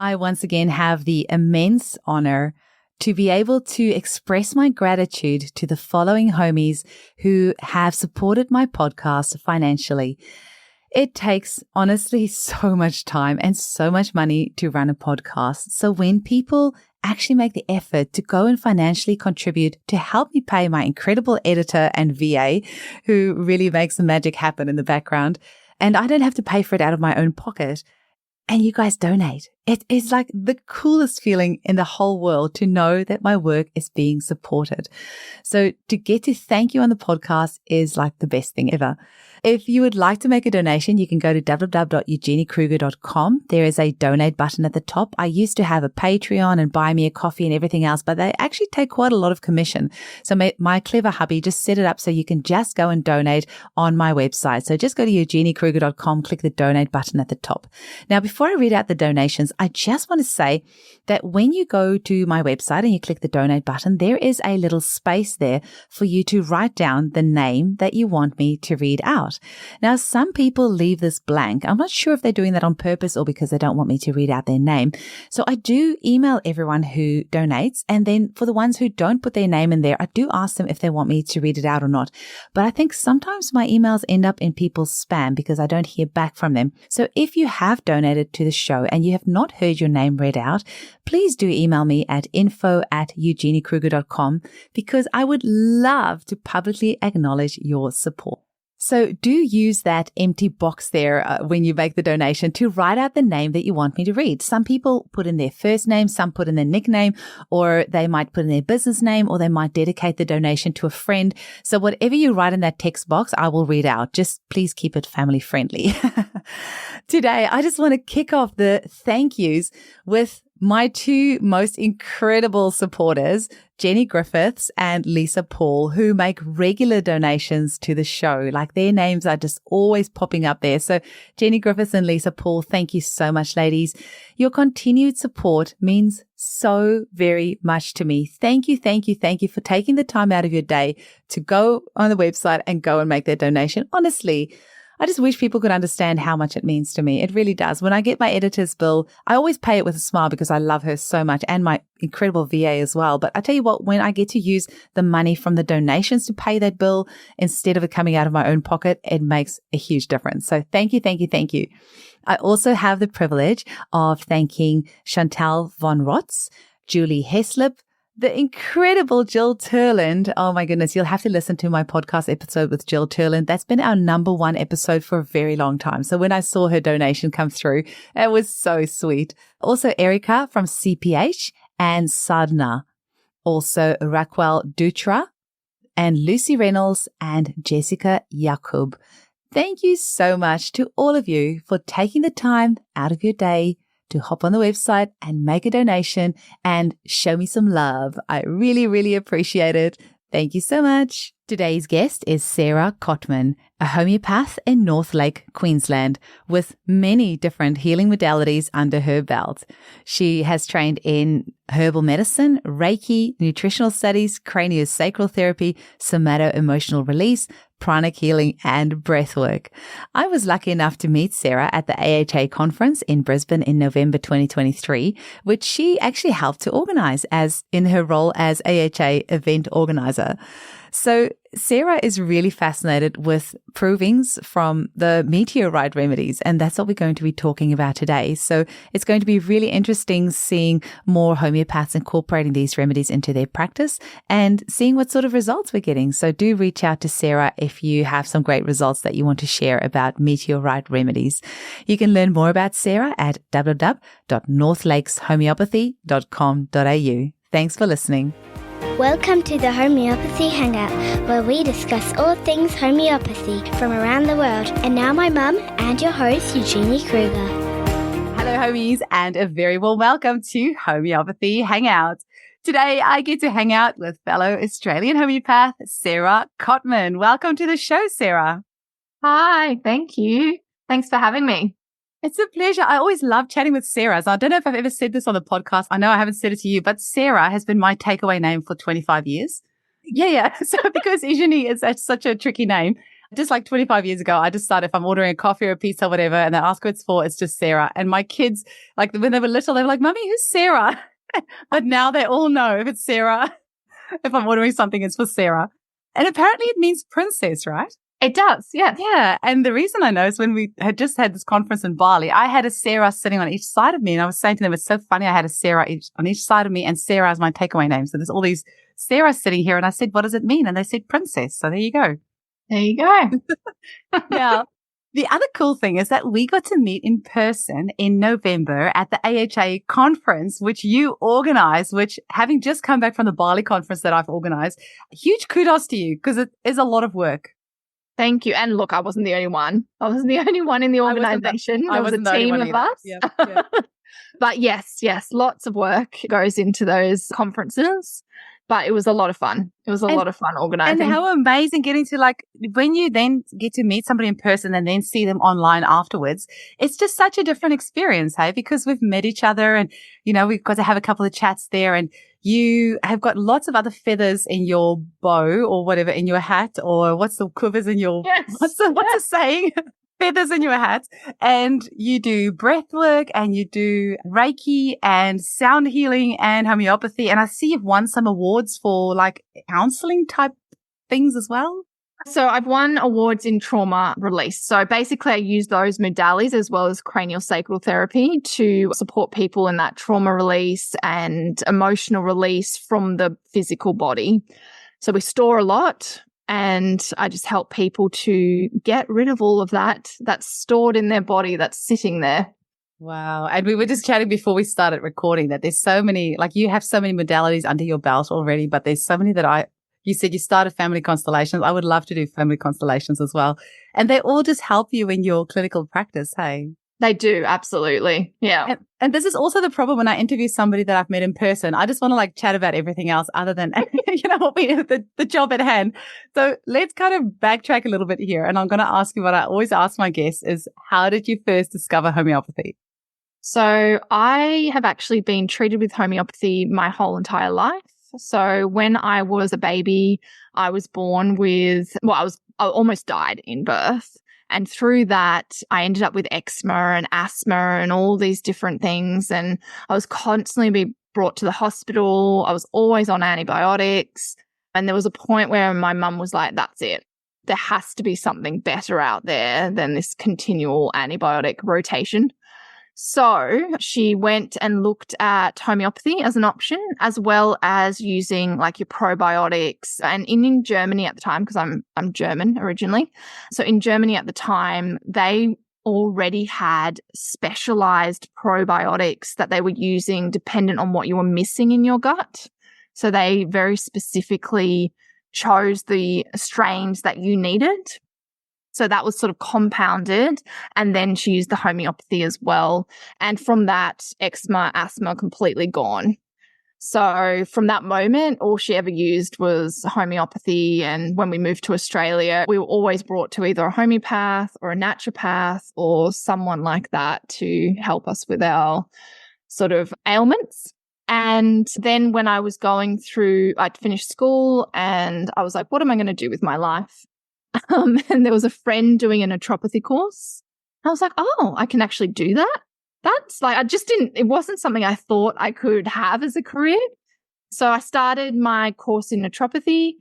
I once again have the immense honor to be able to express my gratitude to the following homies who have supported my podcast financially. It takes, honestly, so much time and so much money to run a podcast. So when people actually make the effort to go and financially contribute to help me pay my incredible editor and VA, who really makes the magic happen in the background, and I don't have to pay for it out of my own pocket, and you guys donate. It is like the coolest feeling in the whole world to know that my work is being supported. So to get to thank you on the podcast is like the best thing ever. If you would like to make a donation, you can go to www.eugeniekruger.com. There is a donate button at the top. I used to have a Patreon and buy me a coffee and everything else, but they actually take quite a lot of commission. So my clever hubby just set it up so you can just go and donate on my website. So just go to eugeniekruger.com, click the donate button at the top. Now, before I read out the donations, I just want to say that when you go to my website and you click the donate button, there is a little space there for you to write down the name that you want me to read out. Now, some people leave this blank. I'm not sure if they're doing that on purpose or because they don't want me to read out their name. So I do email everyone who donates. And then for the ones who don't put their name in there, I do ask them if they want me to read it out or not. But I think sometimes my emails end up in people's spam because I don't hear back from them. So if you have donated to the show and you have not heard your name read out, please do email me at info@eugeniekruger.com because I would love to publicly acknowledge your support. So do use that empty box there when you make the donation to write out the name that you want me to read. Some people put in their first name, some put in their nickname, or they might put in their business name, or they might dedicate the donation to a friend. So whatever you write in that text box, I will read out. Just please keep it family friendly. Today, I just want to kick off the thank yous with my two most incredible supporters, Jenny Griffiths and Lisa Paul, who make regular donations to the show. Like their names are just always popping up there. So Jenny Griffiths and Lisa Paul, thank you so much, ladies. Your continued support means so very much to me. Thank you, thank you, thank you for taking the time out of your day to go on the website and go and make their donation. Honestly, I just wish people could understand how much it means to me. It really does. When I get my editor's bill, I always pay it with a smile because I love her so much and my incredible VA as well. But I tell you what, when I get to use the money from the donations to pay that bill instead of it coming out of my own pocket, it makes a huge difference. So thank you, thank you, thank you. I also have the privilege of thanking Chantal von Rotz, Julie Heslip, the incredible Jill Turland. Oh my goodness, you'll have to listen to my podcast episode with Jill Turland. That's been our #1 episode for a very long time. So when I saw her donation come through, it was so sweet. Also Erica from CPH and Sadhna. Also Raquel Dutra and Lucy Reynolds and Jessica Yakub. Thank you so much to all of you for taking the time out of your day to hop on the website and make a donation and show me some love. I really, really appreciate it. Thank you so much. Today's guest is Sarah Kottman, a homeopath in North Lake, Queensland, with many different healing modalities under her belt. She has trained in herbal medicine, Reiki, nutritional studies, craniosacral therapy, somato-emotional release, pranic healing, and breathwork. I was lucky enough to meet Sarah at the AHA conference in Brisbane in November 2023, which she actually helped to organize as in her role as AHA event organizer. So Sarah is really fascinated with provings from the Meteorite remedies, and that's what we're going to be talking about today. So it's going to be really interesting seeing more homeopaths incorporating these remedies into their practice and seeing what sort of results we're getting. So do reach out to Sarah if you have some great results that you want to share about Meteorite remedies. You can learn more about Sarah at www.northlakeshomeopathy.com.au. Thanks for listening. Welcome to the Homeopathy Hangout, where we discuss all things homeopathy from around the world. And now my mum and your host, Eugenie Kruger. Hello, homies, and a very warm welcome to Homeopathy Hangout. Today, I get to hang out with fellow Australian homeopath, Sarah Kottman. Welcome to the show, Sarah. Hi, thank you. Thanks for having me. It's a pleasure. I always love chatting with Sarah. So I don't know if I've ever said this on the podcast. I know I haven't said it to you, but Sarah has been my takeaway name for 25 years. Yeah. So because Eugenie is such a tricky name, Just like 25 years ago, I just started, if I'm ordering a coffee or a pizza or whatever, and they ask what it's for, it's just Sarah. And my kids, like when they were little, they were like, Mummy, who's Sarah? But now they all know if it's Sarah, if I'm ordering something, it's for Sarah. And apparently it means princess, right? It does, yes. Yeah. And the reason I know is when we had just had this conference in Bali, I had a Sarah sitting on each side of me. And I was saying to them, it's so funny. I had a Sarah on each side of me, and Sarah is my takeaway name. So there's all these Sarahs sitting here. And I said, what does it mean? And they said princess. So there you go. There you go. Now, the other cool thing is that we got to meet in person in November at the AHA conference, which you organized, which, having just come back from the Bali conference that I've organized, huge kudos to you, because it is a lot of work. Thank you. And look, I wasn't the only one. I wasn't the only one in the organization. There was a team of us. Yeah. But yes, lots of work goes into those conferences. But it was a lot of fun. It was a lot of fun organizing. And how amazing getting to, like, when you then get to meet somebody in person and then see them online afterwards, it's just such a different experience, hey? Because we've met each other and, you know, we've got to have a couple of chats there, and you have got lots of other feathers in your bow or whatever, in your hat, or what's the quivers in your, what's the saying? Feathers in your hat, and you do breath work, and you do Reiki and sound healing and homeopathy. And I see you've won some awards for like counseling type things as well. So I've won awards in trauma release. So basically I use those modalities as well as craniosacral therapy to support people in that trauma release and emotional release from the physical body. So we store a lot. And I just help people to get rid of all of that that's stored in their body, that's sitting there. Wow. And we were just chatting before we started recording that there's so many, like you have so many modalities under your belt already, but there's so many that you said you started family constellations. I would love to do family constellations as well. And they all just help you in your clinical practice, hey? They do, absolutely. Yeah. And this is also the problem when I interview somebody that I've met in person. I just want to like chat about everything else other than, you know, the job at hand. So let's kind of backtrack a little bit here. And I'm going to ask you what I always ask my guests is, how did you first discover homeopathy? So I have actually been treated with homeopathy my whole entire life. So when I was a baby, I was born with, I almost died in birth. And through that, I ended up with eczema and asthma and all these different things. And I was constantly being brought to the hospital. I was always on antibiotics. And there was a point where my mum was like, that's it. There has to be something better out there than this continual antibiotic rotation. So she went and looked at homeopathy as an option, as well as using like your probiotics. And in Germany at the time, because I'm German originally. So in Germany at the time, they already had specialized probiotics that they were using dependent on what you were missing in your gut. So they very specifically chose the strains that you needed. So that was sort of compounded. And then she used the homeopathy as well. And from that, eczema, asthma completely gone. So from that moment, all she ever used was homeopathy. And when we moved to Australia, we were always brought to either a homeopath or a naturopath or someone like that to help us with our sort of ailments. And then when I was going through, I'd finished school and I was like, what am I going to do with my life? And there was a friend doing a naturopathy course. I was like, oh, I can actually do that. That's like, it wasn't something I thought I could have as a career. So I started my course in naturopathy.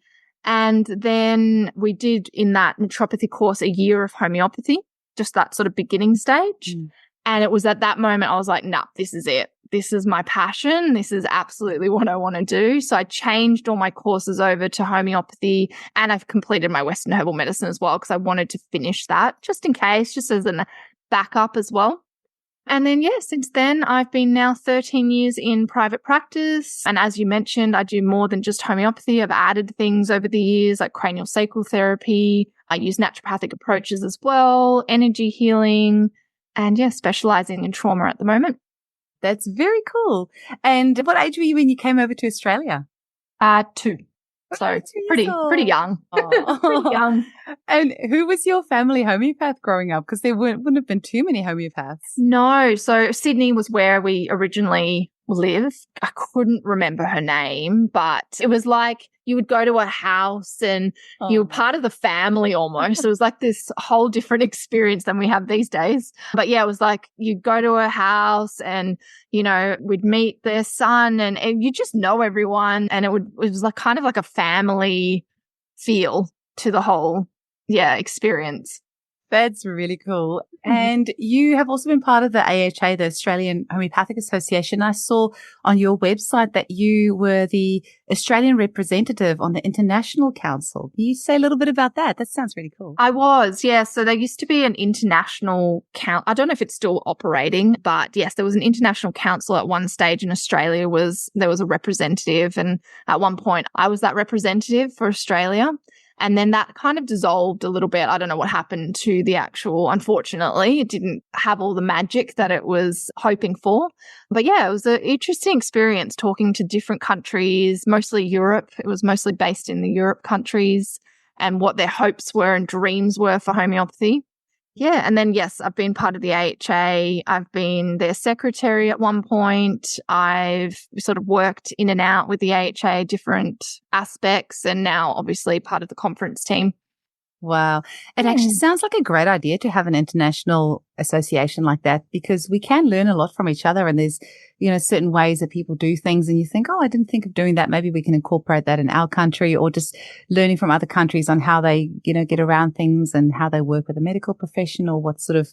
And then we did in that naturopathy course a year of homeopathy, just that sort of beginning stage. And it was at that moment I was like, nah, this is it. This is my passion. This is absolutely what I want to do. So I changed all my courses over to homeopathy, and I've completed my Western herbal medicine as well because I wanted to finish that just in case, just as a backup as well. And then, since then, I've been now 13 years in private practice. And as you mentioned, I do more than just homeopathy. I've added things over the years like craniosacral therapy. I use naturopathic approaches as well, energy healing, and specializing in trauma at the moment. That's very cool. And what age were you when you came over to Australia? 2. So pretty young. Pretty young. And who was your family homeopath growing up? Because there wouldn't have been too many homeopaths. No. So Sydney was where we originally live. I couldn't remember her name, but it was like you would go to a house and you were part of the family almost. It was like this whole different experience than we have these days. But yeah, it was like you'd go to a house and, you know, we'd meet their son and you just know everyone. And it was like kind of like a family feel to the whole, experience. That's really cool. And you have also been part of the AHA, the Australian Homeopathic Association. I saw on your website that you were the Australian representative on the International Council. Can you say a little bit about that? That sounds really cool. I was, yeah. So there used to be an international council. I don't know if it's still operating, but yes, there was an international council at one stage in Australia. There was a representative, and at one point I was that representative for Australia. And then that kind of dissolved a little bit. I don't know what happened to the actual, unfortunately, it didn't have all the magic that it was hoping for. But yeah, it was an interesting experience talking to different countries, mostly Europe. It was mostly based in the Europe countries and what their hopes were and dreams were for homeopathy. Yeah. And then, yes, I've been part of the AHA. I've been their secretary at one point. I've sort of worked in and out with the AHA, different aspects, and now obviously part of the conference team. Wow. It actually sounds like a great idea to have an international association like that, because we can learn a lot from each other, and there's, you know, certain ways that people do things and you think, oh, I didn't think of doing that. Maybe we can incorporate that in our country, or just learning from other countries on how they, you know, get around things and how they work with a medical profession, or what sort of,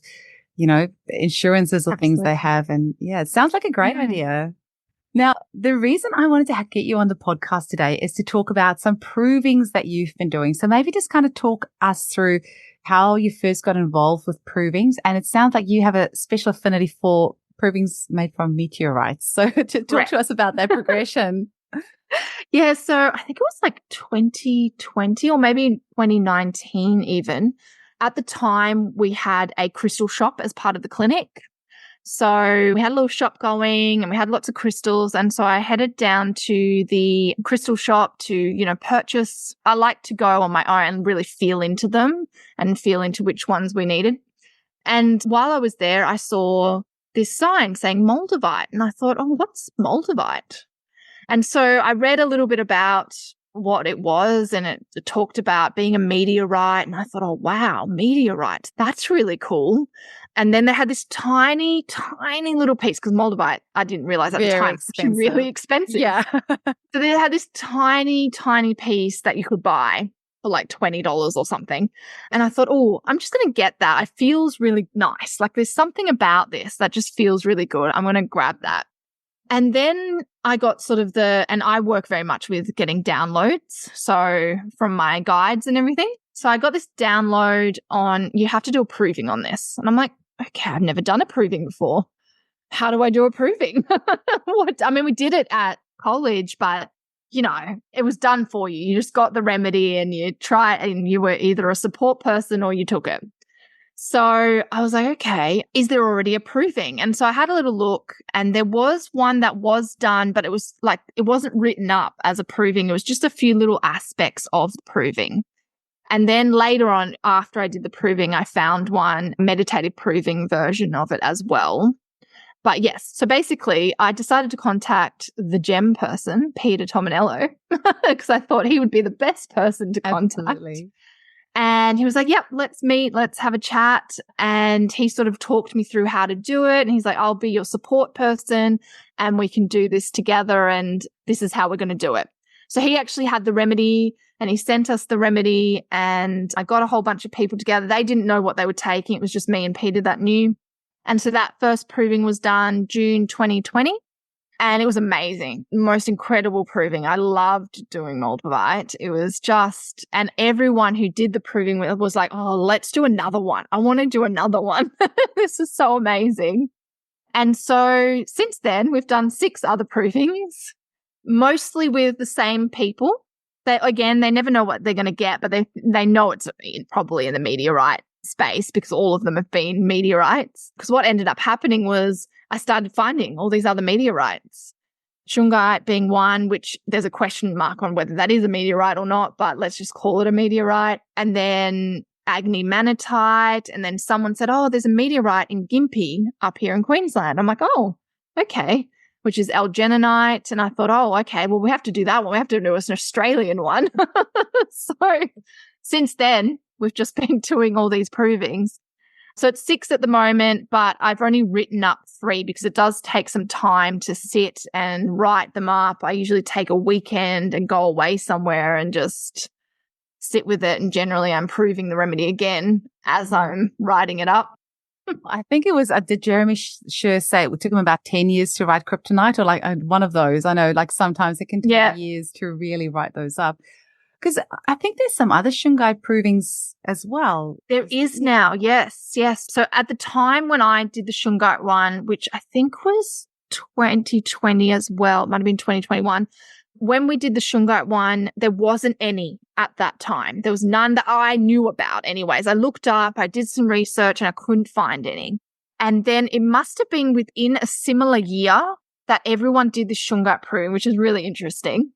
you know, insurances or things they have. And yeah, it sounds like a great idea. Now, the reason I wanted to get you on the podcast today is to talk about some provings that you've been doing. So maybe just kind of talk us through how you first got involved with provings. And it sounds like you have a special affinity for provings made from meteorites. So to talk to us about that progression. Yeah, so I think it was like 2020 or maybe 2019 even. At the time, we had a crystal shop as part of the clinic. So we had a little shop going and we had lots of crystals. And so I headed down to the crystal shop to, you know, purchase. I like to go on my own and really feel into them and feel into which ones we needed. And while I was there, I saw this sign saying Moldavite. And I thought, oh, what's Moldavite? And so I read a little bit about what it was, and it talked about being a meteorite. And I thought, oh, wow, meteorite. That's really cool. And then they had this tiny, tiny little piece, because Moldavite, I didn't realize at the time, it's really expensive. Yeah. So they had this tiny, tiny piece that you could buy for like $20 or something. And I thought, oh, I'm just going to get that. It feels really nice. Like there's something about this that just feels really good. I'm going to grab that. And then I got sort of and I work very much with getting downloads. So from my guides and everything. So I got this download on, you have to do a proving on this. And I'm like, okay, I've never done a proving before. How do I do a proving? I mean, we did it at college, but, you know, it was done for you. You just got the remedy and you try it, and you were either a support person or you took it. So I was like, okay, is there already a proving? And so I had a little look, and there was one that was done, but it was like, it wasn't written up as a proving. It was just a few little aspects of the proving. And then later on, after I did the proving, I found one meditative proving version of it as well. But yes, so basically I decided to contact the gem person, Peter Tominello, because I thought he would be the best person to contact. Absolutely. And he was like, yep, let's meet, let's have a chat. And he sort of talked me through how to do it. And he's like, I'll be your support person and we can do this together. And this is how we're going to do it. So he actually had the remedy, and he sent us the remedy, and I got a whole bunch of people together. They didn't know what they were taking. It was just me and Peter that knew. And so that first proving was done June 2020, and it was amazing. Most incredible proving. I loved doing Moldavite. It was just, and everyone who did the proving was like, oh, let's do another one. I want to do another one. This is so amazing. And so since then, we've done 6 other provings, mostly with the same people. They never know what they're going to get, but they know it's probably in the meteorite space, because all of them have been meteorites. Because what ended up happening was I started finding all these other meteorites. Shungite being one, which there's a question mark on whether that is a meteorite or not, but let's just call it a meteorite. And then Agni Manatite. And then someone said, oh, there's a meteorite in Gympie up here in Queensland. I'm like, oh, okay. which is algenonite. And I thought, oh, okay, well, we have to do that one. We have to do an Australian one. So since then, we've just been doing all these provings. So it's 6 at the moment, but I've only written up 3 because it does take some time to sit and write them up. I usually take a weekend and go away somewhere and just sit with it. And generally I'm proving the remedy again as I'm writing it up. I think it was, did Jeremy Sure say it took him about 10 years to write Kryptonite, or like one of those? I know like sometimes it can take years to really write those up. Because I think there's some other Shungite provings as well. There is now, yes. So at the time when I did the Shungite one, which I think was 2020 as well, it might have been 2021, when we did the Shungite one, there wasn't any at that time. There was none that I knew about anyways. I looked up, I did some research, and I couldn't find any. And then it must have been within a similar year that everyone did the Shungite proving, which is really interesting.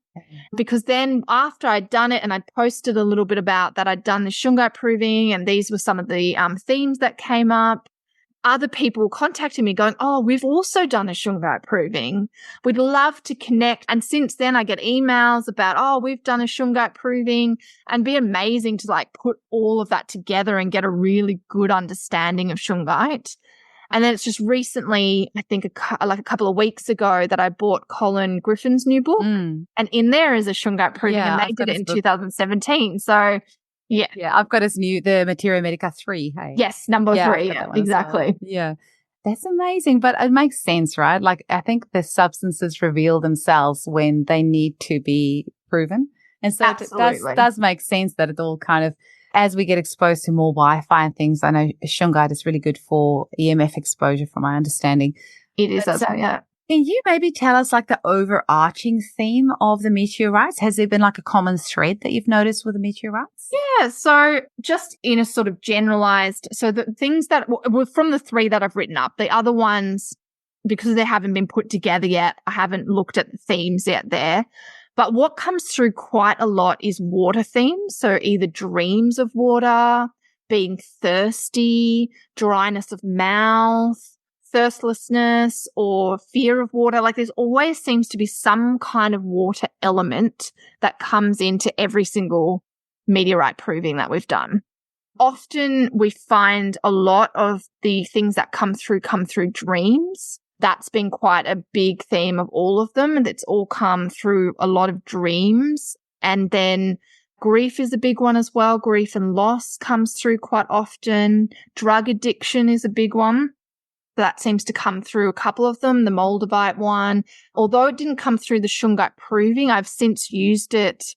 Because then after I'd done it and I'd posted a little bit about that I'd done the Shungite proving and these were some of the themes that came up, other people contacted me going, oh, we've also done a Shungite proving. We'd love to connect. And since then I get emails about, oh, we've done a Shungite proving, and be amazing to like put all of that together and get a really good understanding of Shungite. And then it's just recently, I think like a couple of weeks ago, that I bought Colin Griffin's new book. And in there is a Shungite proving, and they did it in 2017. So, yeah. Yeah, I've got the Materia Medica 3, hey? Yes, number 3, yeah, exactly. Yeah, that's amazing. But it makes sense, right? Like, I think the substances reveal themselves when they need to be proven. And so it does make sense that it all kind of, as we get exposed to more Wi-Fi and things, I know Shungite is really good for EMF exposure from my understanding. It is, yeah. Can you maybe tell us like the overarching theme of the meteorites? Has there been like a common thread that you've noticed with the meteorites? Yeah, so just in a sort of generalized, so the things that were from the 3 that I've written up, the other ones, because they haven't been put together yet, I haven't looked at the themes yet there. But what comes through quite a lot is water themes. So either dreams of water, being thirsty, dryness of mouth, thirstlessness, or fear of water. Like there's always seems to be some kind of water element that comes into every single meteorite proving that we've done. Often we find a lot of the things that come through dreams. That's been quite a big theme of all of them, and it's all come through a lot of dreams. And then grief is a big one as well. Grief and loss comes through quite often. Drug addiction is a big one. That seems to come through a couple of them, the Moldavite one. Although it didn't come through the Shungite proving, I've since used it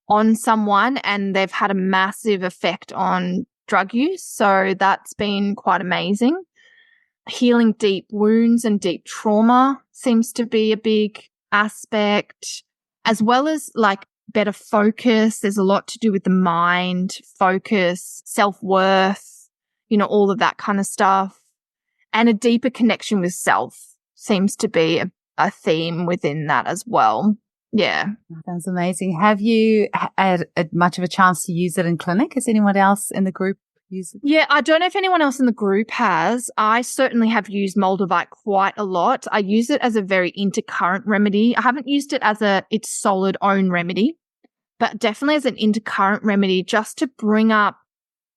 on someone and they've had a massive effect on drug use. So that's been quite amazing. Healing deep wounds and deep trauma seems to be a big aspect, as well as like better focus. There's a lot to do with the mind, focus, self-worth, all of that kind of stuff. And a deeper connection with self seems to be a theme within that as well. Yeah. Sounds amazing. Have you had much of a chance to use it in clinic? Has anyone else in the group used it? Yeah, I don't know if anyone else in the group has. I certainly have used Moldavite quite a lot. I use it as a very intercurrent remedy. I haven't used it as its solid own remedy, but definitely as an intercurrent remedy just to bring up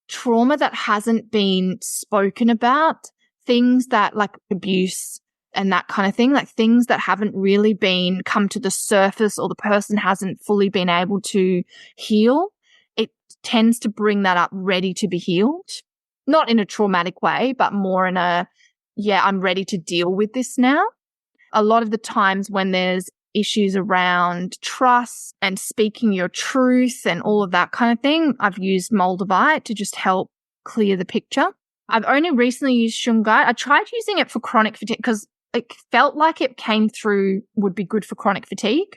trauma that hasn't been spoken about, things that like abuse and that kind of thing, like things that haven't really been come to the surface or the person hasn't fully been able to heal. It tends to bring that up ready to be healed, not in a traumatic way, but more in I'm ready to deal with this now. A lot of the times when there's issues around trust and speaking your truth and all of that kind of thing, I've used Moldavite to just help clear the picture. I've only recently used Shungite. I tried using it for chronic fatigue because it felt like it came through would be good for chronic fatigue.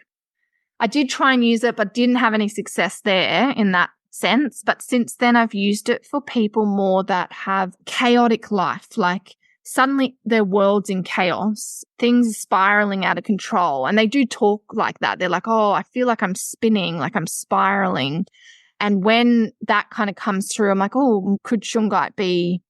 I did try and use it, but didn't have any success there in that sense. But since then, I've used it for people more that have chaotic life, like suddenly their world's in chaos, things are spiraling out of control. And they do talk like that. They're like, oh, I feel like I'm spinning, like I'm spiraling. And when that kind of comes through, I'm like, oh, could Shungite be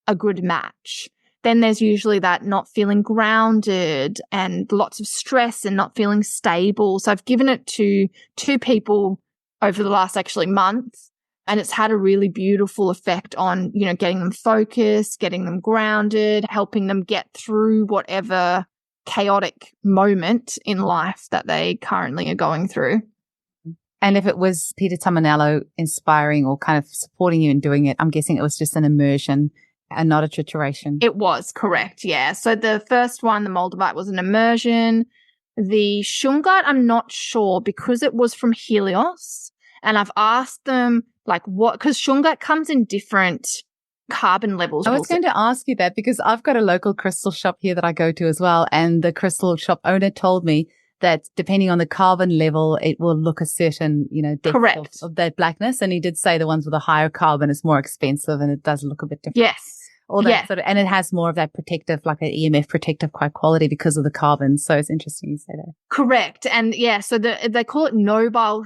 a good match? then there's usually that not feeling grounded and lots of stress and not feeling stable. So I've given it to 2 people over the last actually month, and it's had a really beautiful effect on, you know, getting them focused, getting them grounded, helping them get through whatever chaotic moment in life that they currently are going through. And if it was Peter Tamanello inspiring or kind of supporting you in doing it, I'm guessing it was just an immersion and not a trituration. It was, correct, yeah. So the first one, the Moldavite, was an immersion. The Shungite, I'm not sure, because it was from Helios. And I've asked them, like, what, because Shungite comes in different carbon levels. I was going to ask you that because I've got a local crystal shop here that I go to as well. And the crystal shop owner told me that depending on the carbon level, it will look a certain, you know, depth of that blackness. And he did say the ones with a higher carbon is more expensive and it does look a bit different. Yes. All that sort of, and it has more of that protective, like an EMF protective quality because of the carbon. So it's interesting you say that. Correct. And yeah, so they call it noble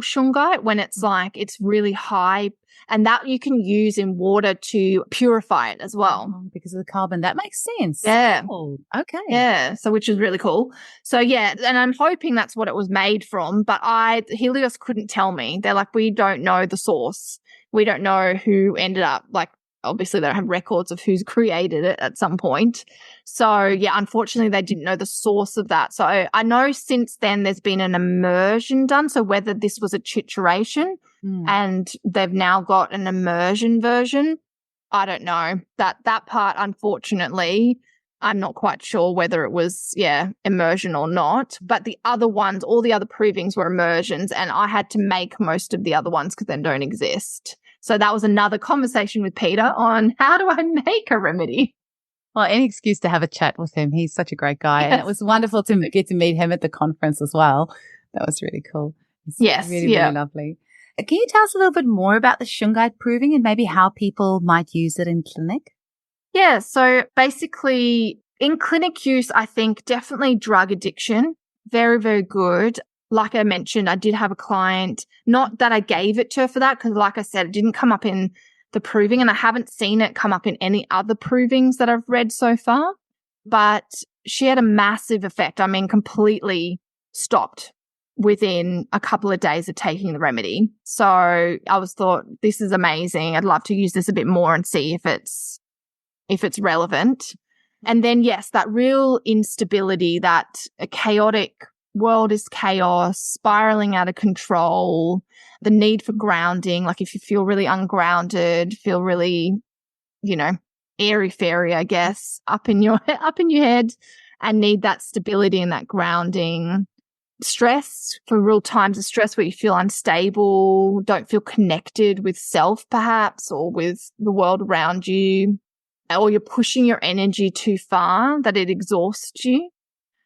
Shungite when it's like, it's really high, and that you can use in water to purify it as well. Oh, because of the carbon. That makes sense. Yeah. Oh, okay. Yeah. So which is really cool. So yeah, and I'm hoping that's what it was made from, but Helios couldn't tell me. They're like, we don't know the source. We don't know who ended up, like, obviously they don't have records of who's created it at some point. So yeah, unfortunately they didn't know the source of that. So I know since then there's been an immersion done. So whether this was a trituration and they've now got an immersion version, I don't know. That part, unfortunately, I'm not quite sure whether it was, immersion or not. But the other ones, all the other provings were immersions, and I had to make most of the other ones because they don't exist. So that was another conversation with Peter on how do I make a remedy? Well, any excuse to have a chat with him. He's such a great guy. Yes. And it was wonderful to get to meet him at the conference as well. That was really cool. Really lovely. Can you tell us a little bit more about the Shungite proving and maybe how people might use it in clinic? Yeah, so basically in clinic use, I think definitely drug addiction, very, very good. Like I mentioned, I did have a client, not that I gave it to her for that, because like I said, it didn't come up in the proving, and I haven't seen it come up in any other provings that I've read so far. But she had a massive effect. I mean, completely stopped within a couple of days of taking the remedy. So I thought, this is amazing. I'd love to use this a bit more and see if it's relevant. And then, yes, that real instability, that a chaotic world is chaos, spiraling out of control, the need for grounding. Like if you feel really ungrounded, feel really, airy-fairy, I guess, up in your head, and need that stability and that grounding. Stress, for real times of stress where you feel unstable, don't feel connected with self perhaps, or with the world around you, or you're pushing your energy too far that it exhausts you.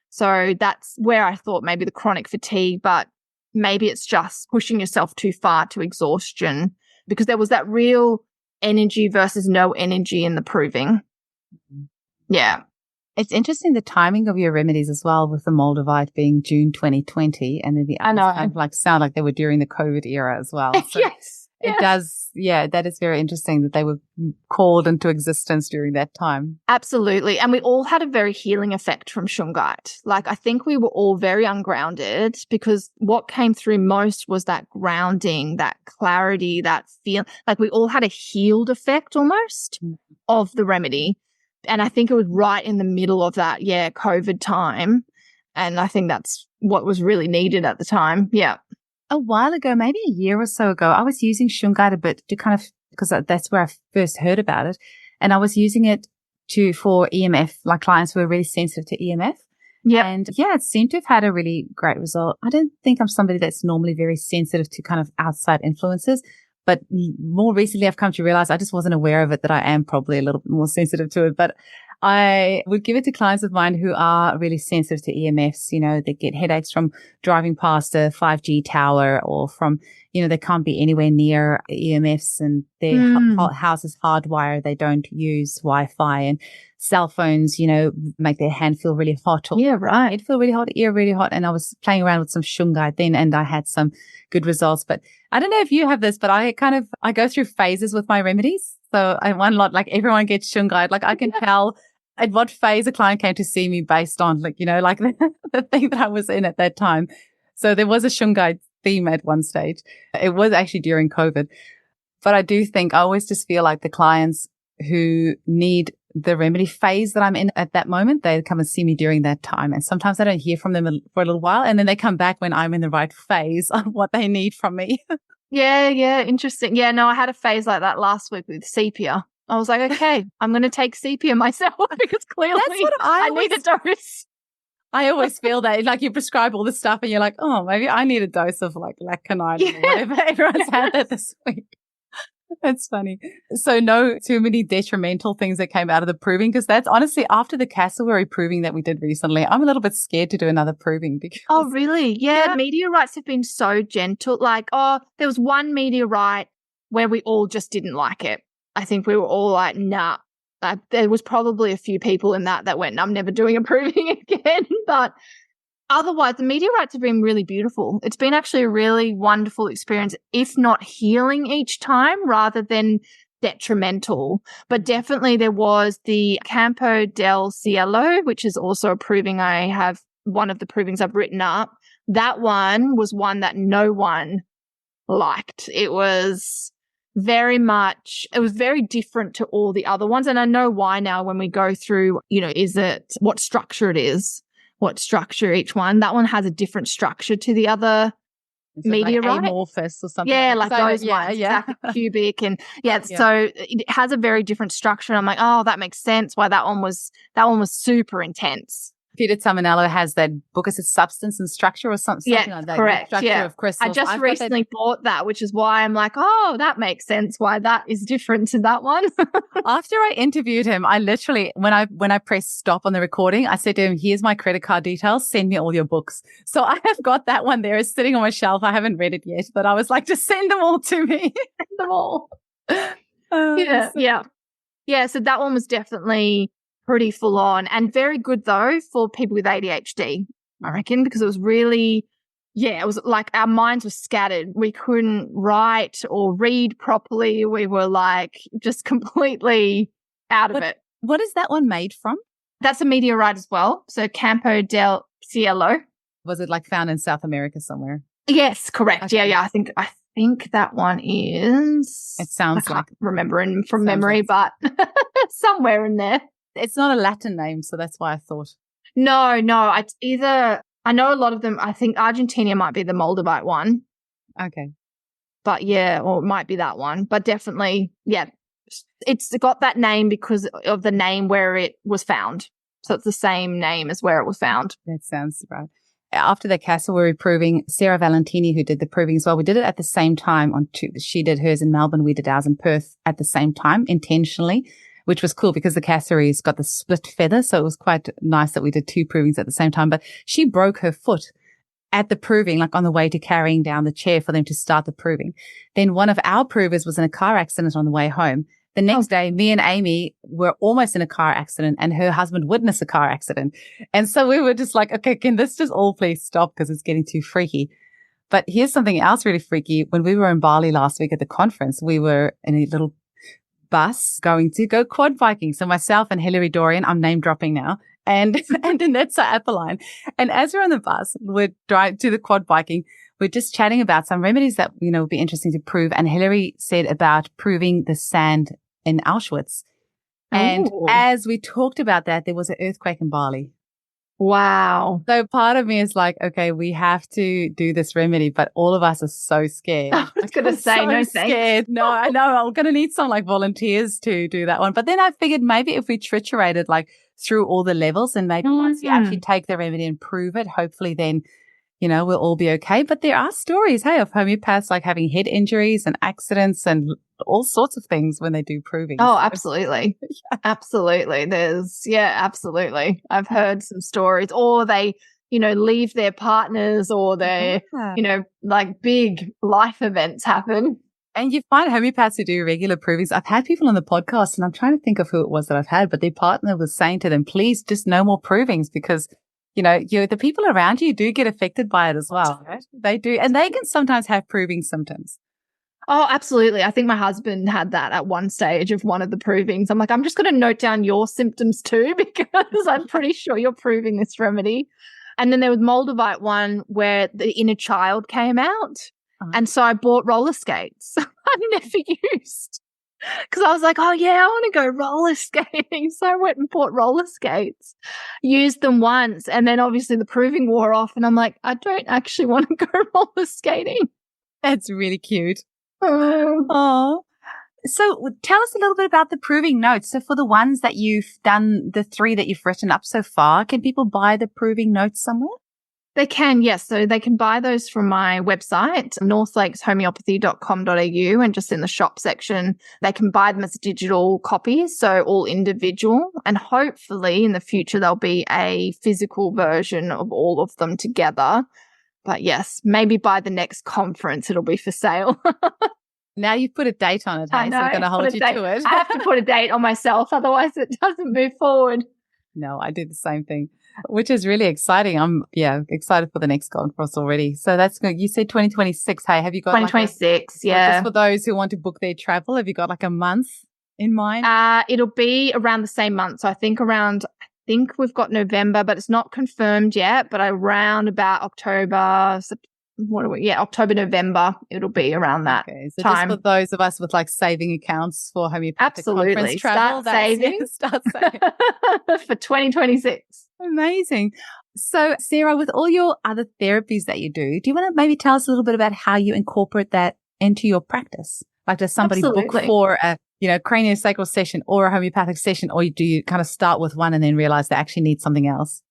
So that's where I thought maybe the chronic fatigue, but maybe it's just pushing yourself too far to exhaustion, because there was that real energy versus no energy in the proving. Yeah. It's interesting the timing of your remedies as well, with the Moldavite being June 2020, and then the others kind of like sound like they were during the COVID era as well. So yes. It does. Yeah, that is very interesting that they were called into existence during that time. Absolutely. And we all had a very healing effect from Shungite. Like, I think we were all very ungrounded, because what came through most was that grounding, that clarity, that feel. Like we all had a healed effect almost of the remedy. And I think it was right in the middle of that, COVID time. And I think that's what was really needed at the time. Yeah. A while ago, maybe a year or so ago, I was using Shungite a bit to kind of, because that's where I first heard about it. And I was using it for EMF, like clients who were really sensitive to EMF. Yeah. And it seemed to have had a really great result. I don't think I'm somebody that's normally very sensitive to kind of outside influences. But more recently, I've come to realize I just wasn't aware of it, that I am probably a little bit more sensitive to it. But I would give it to clients of mine who are really sensitive to EMFs. They get headaches from driving past a 5G tower, or from, they can't be anywhere near EMFs, and their house is hardwired. They don't use Wi-Fi, and cell phones, make their hand feel really hot. Right. It feel really hot, ear really hot. And I was playing around with some Shungite then, and I had some good results. But I don't know if you have this, but I go through phases with my remedies. So I won a lot, like everyone gets Shungite. Like I can tell at what phase a client came to see me based on like, like the thing that I was in at that time. So there was a Shungite theme at one stage. It was actually during COVID. But I do think I always just feel like the clients who need the remedy phase that I'm in at that moment, they come and see me during that time. And sometimes I don't hear from them for a little while. And then they come back when I'm in the right phase of what they need from me. Yeah. Interesting. Yeah, no, I had a phase like that last week with sepia. I was like, okay, I'm going to take sepia myself because clearly That's what I need a dose. I always feel that like you prescribe all this stuff and you're like, oh, maybe I need a dose of like lecanine or whatever. Everyone's had that this week. That's funny. So no too many detrimental things that came out of the proving, because that's honestly after the cassowary proving that we did recently, I'm a little bit scared to do another proving because. Oh, really? Yeah. Meteorites have been so gentle. Like, there was one meteorite where we all just didn't like it. I think we were all like, nah. There was probably a few people in that went, I'm never doing a proving again. But otherwise, the meteorites have been really beautiful. It's been actually a really wonderful experience, if not healing each time rather than detrimental. But definitely there was the Campo del Cielo, which is also a proving I have, one of the provings I've written up. That one was one that no one liked. It was very different to all the other ones. And I know why now when we go through, is it what structure it is, what structure each one. That one has a different structure to the other meteorite. Like amorphous or something. Yeah, like those ones. Yeah. Cubic and so it has a very different structure. And I'm like, oh, that makes sense why that one was super intense. Peter Tamanello has that book. Is it Substance and Structure or something like that? Correct. Structure of crystals. I just recently bought that, which is why I'm like, oh, that makes sense why that is different to that one. After I interviewed him, I literally, when I pressed stop on the recording, I said to him, here's my credit card details. Send me all your books. So I have got that one there. It's sitting on my shelf. I haven't read it yet, but I was like, just send them all to me. Send them all. Yeah. So that one was definitely pretty full on and very good though for people with ADHD, I reckon, because it was really, it was like our minds were scattered. We couldn't write or read properly. We were like just completely out of it. What is that one made from? That's a meteorite as well. So Campo del Cielo. Was it like found in South America somewhere? Yes, correct. Okay. Yeah. I think that one is. It sounds I can't remember from memory, but somewhere in there. It's not a Latin name, so that's why I thought. No. It's either, I know a lot of them, I think Argentina might be the Moldavite one. Okay. But or it might be that one. But definitely, it's got that name because of the name where it was found. So it's the same name as where it was found. That sounds right. After the cassowary proving, Sarah Valentini, who did the proving as well, we did it at the same time. She did hers in Melbourne, we did ours in Perth at the same time, intentionally, which was cool because the cassowary's got the split feather. So it was quite nice that we did two provings at the same time. But she broke her foot at the proving, like on the way to carrying down the chair for them to start the proving. Then one of our provers was in a car accident on the way home. The next day, me and Amy were almost in a car accident and her husband witnessed a car accident. And so we were just like, okay, can this just all please stop because it's getting too freaky. But here's something else really freaky. When we were in Bali last week at the conference, we were in a little bus going to go quad biking. So myself and Hilary Dorian, I'm name dropping now, and Danetza Appeline. And as we're on the bus, we're driving to the quad biking. We're just chatting about some remedies that, would be interesting to prove. And Hilary said about proving the sand in Auschwitz. And as we talked about that, there was an earthquake in Bali. Wow. So part of me is like, okay, we have to do this remedy, but all of us are so scared. I was going to say, no thanks. No, I know. I'm going to need some like volunteers to do that one. But then I figured maybe if we triturated like through all the levels and maybe once you actually take the remedy and prove it, hopefully then, we'll all be okay. But there are stories, of homeopaths like having head injuries and accidents and all sorts of things when they do proving. Oh, absolutely. Absolutely. Absolutely. I've heard some stories, or they, leave their partners, or they, like big life events happen. And you find homeopaths who do regular provings. I've had people on the podcast and I'm trying to think of who it was that I've had, but their partner was saying to them, please just no more provings because the people around you do get affected by it as well. Right? They do. And they can sometimes have proving symptoms. Oh, absolutely. I think my husband had that at one stage of one of the provings. I'm like, I'm just going to note down your symptoms too, because I'm pretty sure you're proving this remedy. And then there was Moldavite one where the inner child came out. And so I bought roller skates I've never used because I was like, oh, yeah, I want to go roller skating. So I went and bought roller skates, used them once. And then obviously the proving wore off. And I'm like, I don't actually want to go roller skating. That's really cute. Oh. So tell us a little bit about the proving notes. So for the ones that you've done, the 3 that you've written up so far, can people buy the proving notes somewhere? They can, yes. So they can buy those from my website, northlakeshomeopathy.com.au, and just in the shop section, they can buy them as digital copies, so all individual. And hopefully in the future, there'll be a physical version of all of them together. But yes, maybe by the next conference, it'll be for sale. Now you've put a date on it, hey? So we're going to hold you to it. I have to put a date on myself, otherwise it doesn't move forward. No, I do the same thing, which is really exciting. I'm excited for the next conference already. So that's good. You said 2026. Hey, have you got 2026? Yeah. Just for those who want to book their travel, have you got like a month in mind? It'll be around the same month. So I think we've got November, but it's not confirmed yet. But around about October, October, November, it'll be around that time. Just for those of us with like saving accounts for homeopathic conference travel, start saving for 2026. Amazing. So Sarah, with all your other therapies that you do you want to maybe tell us a little bit about how you incorporate that into your practice? Like, does somebody book for a craniosacral session or a homeopathic session, or do you kind of start with one and then realize they actually need something else?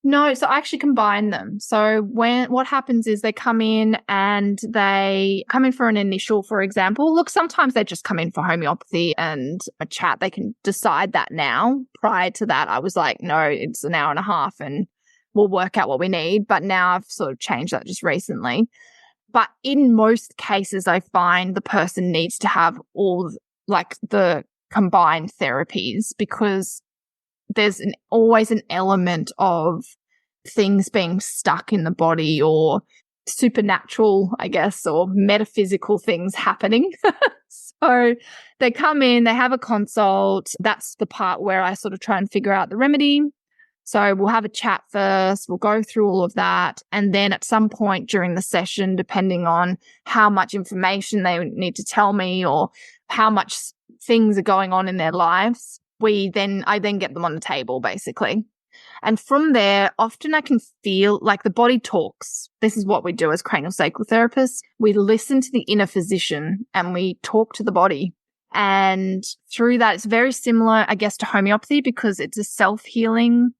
No, so I actually combine them. So what happens is they come in and they come in for an initial, for example. Look, sometimes they just come in for homeopathy and a chat. They can decide that now. Prior to that, I was like, no, it's an hour and a half and we'll work out what we need. But now I've sort of changed that just recently. But in most cases, I find the person needs to have all the combined therapies, because there's always an element of things being stuck in the body, or supernatural, I guess, or metaphysical things happening. So they come in, they have a consult. That's the part where I sort of try and figure out the remedy. So we'll have a chat first. We'll go through all of that. And then at some point during the session, depending on how much information they need to tell me or how much things are going on in their lives, I then get them on the table, basically. And from there, often I can feel like the body talks. This is what we do as craniosacral therapists. We listen to the inner physician and we talk to the body. And through that, it's very similar, I guess, to homeopathy, because it's a self-healing.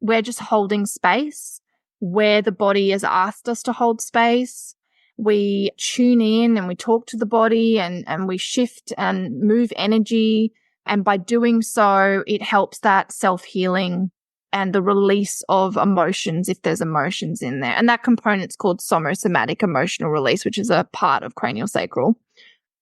We're just holding space where the body has asked us to hold space. We tune in and we talk to the body and we shift and move energy. And by doing so, it helps that self-healing and the release of emotions, if there's emotions in there. And that component's called somatic emotional release, which is a part of craniosacral.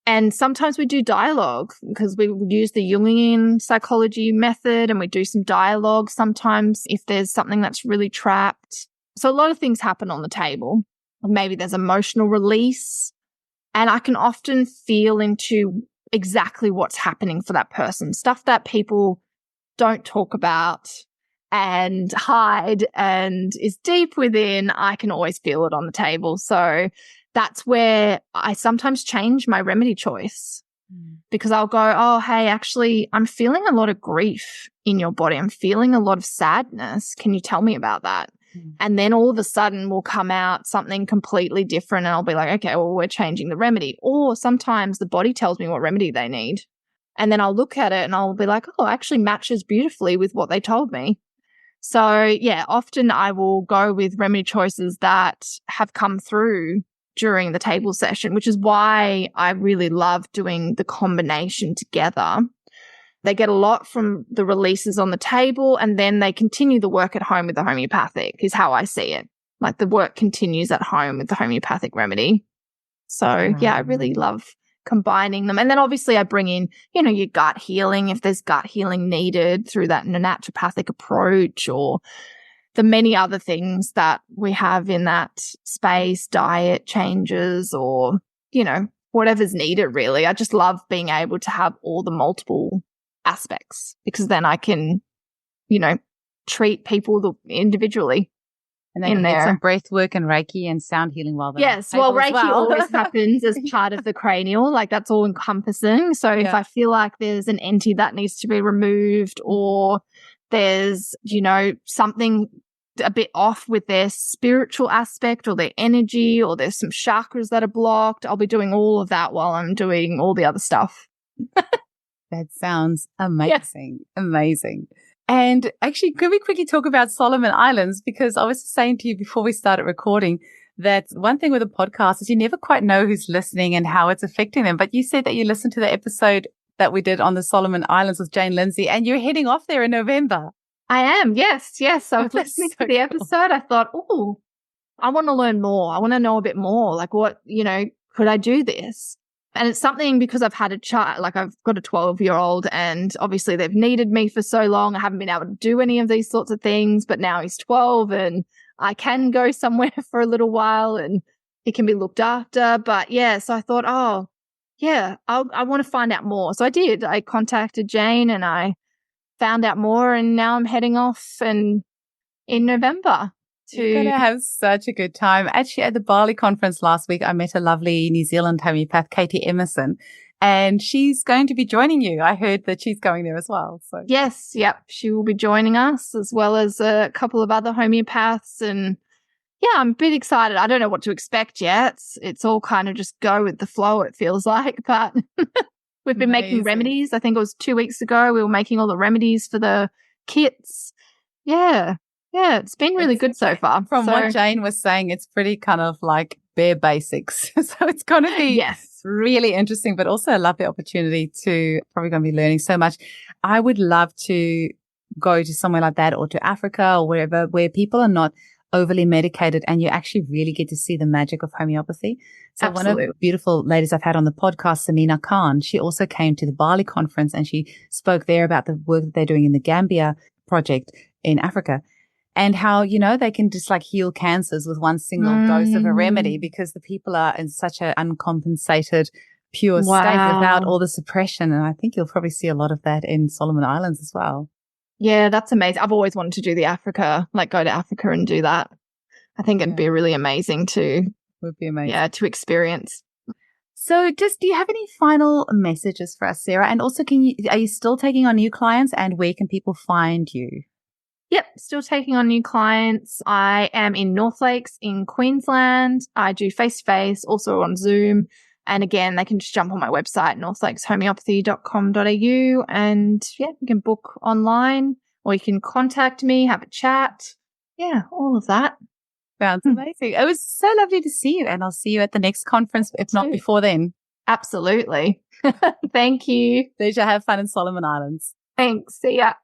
And sometimes we do dialogue, because we use the Jungian psychology method and we do some dialogue sometimes if there's something that's really trapped. So a lot of things happen on the table. Maybe there's emotional release, and I can often feel into exactly what's happening for that person, stuff that people don't talk about and hide and is deep within. I can always feel it on the table. So that's where I sometimes change my remedy choice, because I'll go, oh, hey, actually, I'm feeling a lot of grief in your body. I'm feeling a lot of sadness. Can you tell me about that? And then all of a sudden will come out something completely different, and I'll be like, okay, well, we're changing the remedy. Or sometimes the body tells me what remedy they need. And then I'll look at it and I'll be like, oh, it actually matches beautifully with what they told me. So yeah, often I will go with remedy choices that have come through during the table session, which is why I really love doing the combination together. They get a lot from the releases on the table, and then they continue the work at home with the homeopathic, is how I see it. Like the work continues at home with the homeopathic remedy. So yeah, I really love combining them. And then obviously I bring in, your gut healing, if there's gut healing needed through that naturopathic approach, or the many other things that we have in that space, diet changes, or, whatever's needed, really. I just love being able to have all the multiple aspects, because then I can, treat people individually. And they can get some breathwork and Reiki and sound healing while they're Yes, well, Reiki always happens as part of the cranial. Like, that's all encompassing. So if I feel like there's an entity that needs to be removed, or there's, something a bit off with their spiritual aspect or their energy, or there's some chakras that are blocked, I'll be doing all of that while I'm doing all the other stuff. That sounds amazing. Yeah. Amazing. And actually, could we quickly talk about Solomon Islands? Because I was saying to you before we started recording that one thing with a podcast is you never quite know who's listening and how it's affecting them. But you said that you listened to the episode that we did on the Solomon Islands with Jane Lindsay, and you're heading off there in November. I am. Yes. I was listening to the episode. I thought, oh, I want to learn more. I want to know a bit more. Like, what, could I do this? And it's something, because I've had a child, like I've got a 12-year-old, and obviously they've needed me for so long. I haven't been able to do any of these sorts of things, but now he's 12 and I can go somewhere for a little while and he can be looked after. But yeah, so I thought, I want to find out more. So I did. I contacted Jane and I found out more, and now I'm heading off in November. You're going to have such a good time. Actually, at the Bali conference last week, I met a lovely New Zealand homeopath, Katie Emerson, and she's going to be joining you. I heard that she's going there as well. So yes, yep, she will be joining us, as well as a couple of other homeopaths. And yeah, I'm a bit excited. I don't know what to expect yet. It's all kind of just go with the flow, it feels like. But we've been making remedies. I think it was 2 weeks ago. We were making all the remedies for the kits. Yeah, it's been really good so far. From what Jane was saying, it's pretty kind of like bare basics. So it's going to be really interesting, but also a lovely opportunity to probably going to be learning so much. I would love to go to somewhere like that, or to Africa or wherever, where people are not overly medicated and you actually really get to see the magic of homeopathy. So Absolutely. One of the beautiful ladies I've had on the podcast, Samina Khan, she also came to the Bali conference and she spoke there about the work that they're doing in the Gambia project in Africa. And how, they can just like heal cancers with one single dose of a remedy, because the people are in such an uncompensated, pure state without all the suppression. And I think you'll probably see a lot of that in Solomon Islands as well. Yeah, that's amazing. I've always wanted to do go to Africa and do that. I think it'd be really amazing to. Would be amazing. Yeah, to experience. So do you have any final messages for us, Sarah? And also, are you still taking on new clients, and where can people find you? Yep, still taking on new clients. I am in North Lakes in Queensland. I do face-to-face, also on Zoom. And again, they can just jump on my website, northlakeshomeopathy.com.au, and you can book online, or you can contact me, have a chat. Yeah, all of that. Sounds amazing. It was so lovely to see you, and I'll see you at the next conference, if not before then. Absolutely. Thank you. Pleasure. Have fun in Solomon Islands. Thanks. See ya.